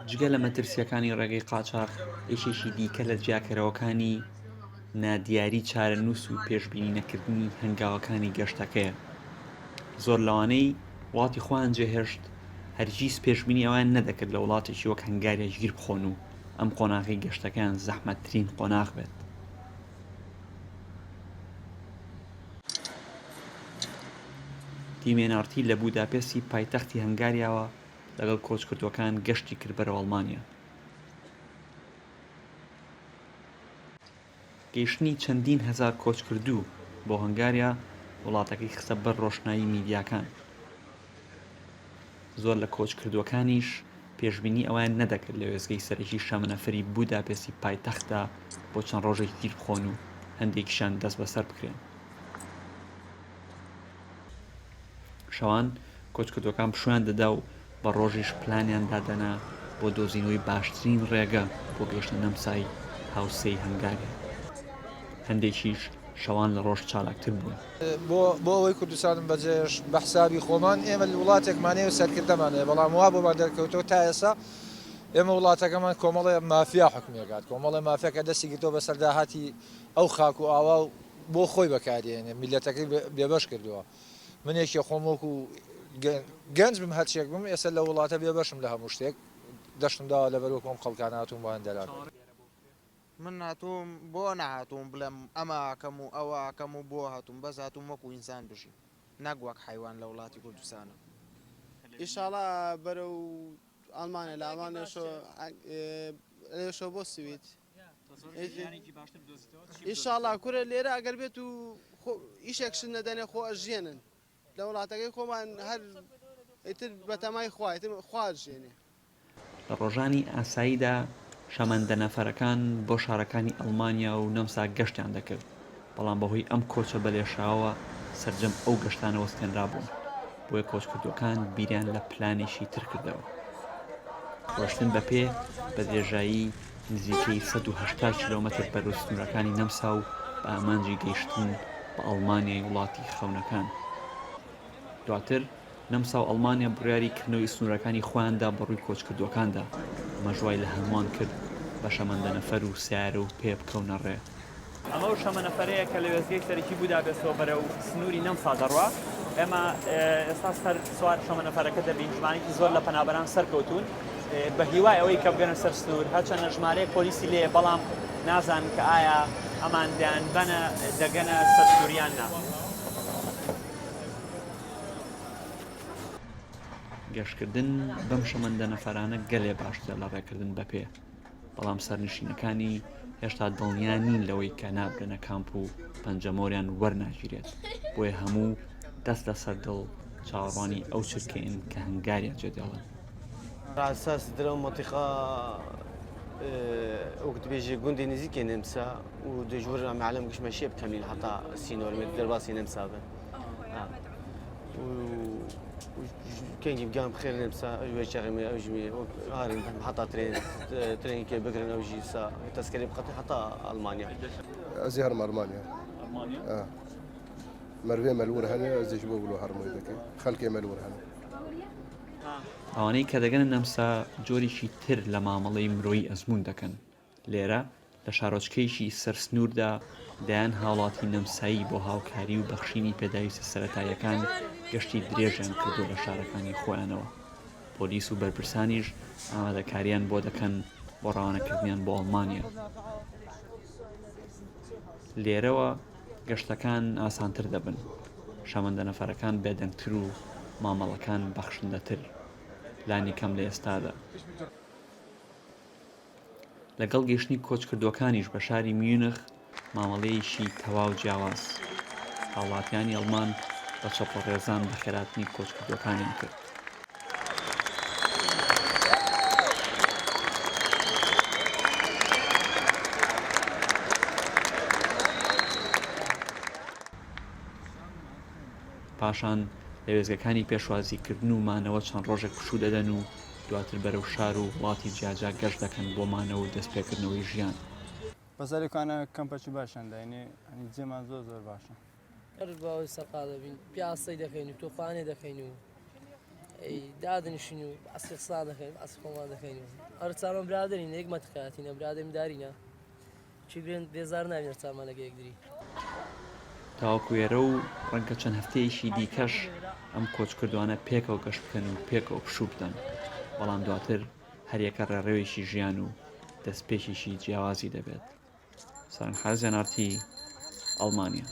جگە لە مەترسیەکانی ڕێگەی قاچاق ئێشێکی دیکە لە جیاکەرەوەکانی نادیاری چارەنووس و پێشبینی نەکردنی هەنگاوەکانی گەشتەکەیە. زۆر لەوانەی وڵاتی خۆیان جێهێشت هەرگیز پێشبینی ئەویان نەدەکرد لە وڵاتێکی وەک هەنگاریە گیر بخۆن و ئەم قۆناغی گەشتەکەیان زەحمەتترین قۆناغ بێت. دیمێنارتی لە بوداپێستی پایتەختی هەنگاریاوە لەگەڵ کۆچکردوەکان گەشتی کرد بەرەو ئەڵمانیا. گەیشتنی چەندین هەزار کۆچکردوو بۆ هەنگاریا وڵاتەکەی خستە بەر ڕۆشنایی میدیاکان. زۆر لە کۆچکردوەکانیش پێشبینی ئەویان نەدەکرد لە وێستگەی سەرەکی شەمەنەفەری بوداپێستی پایتەختدا بۆ چەند ڕۆژێک گیر بخۆن و هەندێکیشان دەست بەسەر بکرێن. شەوان کۆچکردوەکان پشویان دەدا و بە ڕۆژیش پلانیان دادەنا بۆ دۆزینەوەی باشترین ڕێگە بۆ گەیشتە نەمسای هاوسەی هەنگاریا. هەندێکیش شەوان لە ڕۆژ چالاکتر بوون. بۆ ئەوەی کوردستانم بەجێش بە حسابی خۆمان ئێمە وڵاتێکمانەیە و سەرکردەمانەیە، بەڵام وا بۆمان دەرکەوتەوە تا ئێستا ئێمە وڵاتەکەمان کۆمەڵی مافیا حکومێکات، کۆمەڵی مافیاکە دەستی گرتەوە بە سەرداهاتی ئەو خاک و ئاوا و بۆ خۆی بەکارێنێ میلەتەکەی بێبەش کردووە. منێکی خۆمۆک و گەنج بم هەرچێک بم ئێستا لە وڵاتە بێبەشم لە هەموو شتێک دەشتم داوە لەبەرۆکۆم خەڵکان هاتووم بۆیان دەلات. من هاتووم بۆ نەهاتووم بڵێم ئەماکەم و ئەوواکەم و بۆ هاتووم بەس هاتووم وەکو ئینسان بژی نەگوەک حیوان لە وڵاتی کوردستانە. ئیشاڵا بەرەو ئەڵمانە لە ئەڵمانێشەوە بۆ سویت ئیشاڵا کورە لێرە ئەگەر بێت و ئیشێکشن نەدەنێ خۆ ئەژێنن لە وڵاتەکەی خۆمان هەر ئیتر بەتەمای خواژێنێ. لە ڕۆژانی ئاساییدا شەمەندە نەفەرەکان بۆ شارەکانی ئەڵمانیا و نەمسا گەشتیان دەکرد، بەڵام بەهۆی ئەم کۆچە بەلێشاوە سەرجەم ئەو گەشتانە وەستێنرا بوون، بۆیە کۆچکردوەکان بیریان لە پلانێکی تر کردەوە. ڕۆشتن بە پێ بە درێژایی نزیکەی 180 کیلۆمەتر بەرەو سنوورەکانی نەمسا و بە ئامانجی گەیشتن بە ئەڵمانیای وڵاتی خەونەکان. دواتر نەمسا و ئەڵمانیا بڕیاریکردنەوەی سنوورەکانی خۆیاندا بەڕووی کۆچکردوەکاندا. مەژوای لە هەمووان کرد بە شەمەندە نەفەر و سیارە و پێ بکەونە ڕێ. ئەمە و شەمەنەفەرەیە کە لە وێستگەی سەرەکی بوداپێستەوە بەرەو سنووری نەمسا دەڕوا. ئێمە ئێستا سەر سوار شەمەنەفەرەکە دەبین، ژمارەیەکی زۆر لە پەنابەران سەرکەوتون بە هیوای ئەوەی کە بگەنە سەر سنوور، هەرچەندە ژمارەیەک پۆلیسی لێ، بەڵام نازان کە ئایا ئەمان دەیانبەنە دەگەنە سەر سنووریان نا. گەشتکردن بەم شەمەندە نەفەرانە گەلێ باشترە لە ڕێکردن بە پێ، بەڵام سەرنشینەکانی هێشتا دڵنیا نین لەوەی کە نابرێنە کامپ و پەنجەمۆریان وەرناگیرێت، بۆیە هەموو دەست لە سەردڵ چاوەڕوانی ئەو چرکێن کە هەنگاریان جێدێڵن. على أساس درهم منطقة وقت بيجي جندي نزيكي نمسا ودجور معلم كش ماشي بكمل حتى سينور من درباسي نمسا كان يجيب جام بخير نمسا أجوا شغمي أوجمي هارين حتى ترين كي بقرن أوجي سا تذكري بقطع حتى ألمانيا. أزهر ألمانيا. ألمانيا. مروي ملور هنا زي شو بقولوا هرمي ذاك خلكي ملور هنا. ئەوانەی کە دەگەنە نەمسا جۆرێکی تر لە مامەڵەی مرۆیی ئەزمون دەکەن. لێرە لە شارۆچکەیەکی سەر سنووردا دایان هاوڵاتی نەمسایی بۆ هاوکاری و بەخشینی پێداویستە سەرەتاییەکان گەشتی درێژیان کردو لە شارەکانی خۆیانەوە. پۆلیس و بەرپرسانیش ئامادەکاریان بۆ دەکەن بۆ ڕەوانەکردنیان بۆ ئەڵمانیا. لێرەوە گەشتەکان ئاسانتر دەبن، شەمەندە نەفەرەکان بێدەنگتر و مامەڵەکان بەخشندەتر لانی کەم لە ئێستادا. لەگەڵ گەیشتنی کۆچکردوەکانیش بە شاری میونخ مامەڵەیەکی تەواو جیاواز. هاوڵاتیانی ئەڵمان بە چەپڕەڕێزان بە خێراتنی کۆچکردوەکانیان کرد. پاشان لە وێزگەکانی پێشوازیکردن و مانەوە چەند ڕۆژێک پشوو دەدەن و دواتر بەرەو شار و وڵاتی جیاجا گەشت دەکەن بۆ مانەوە و دەستپێکردنەوەی ژیان. بەسەرێکانە کەمپەچی باشیان داینێ ئەنی جێمان زۆر زۆر باشە. باوەی سەرقا دەبین، پیاسەی دەکەین و تۆفانێ دەکەین و دادنیشین و ئەسی قسا دەکەین ئەسی خۆمان دەکەین هەر چاوان برادرین یەک مەتقاتینە برادەمی دارینە چی برێن بێزار نابێت چامان لەگە یەکدری تاوەکو ئێرە و ڕەنگە چەند هەفتەیەشی دیکەش ئەم کۆچکردوانە پێکەوە گەشت بکەن و پێکەوە پشوو بدەن بەڵام دواتر هەریەکە ڕێڕێوێکی ژیان و دەستپێکێکی جیاوازی دەبێت سەرنج حەزیان ئارتی ئەڵمانیا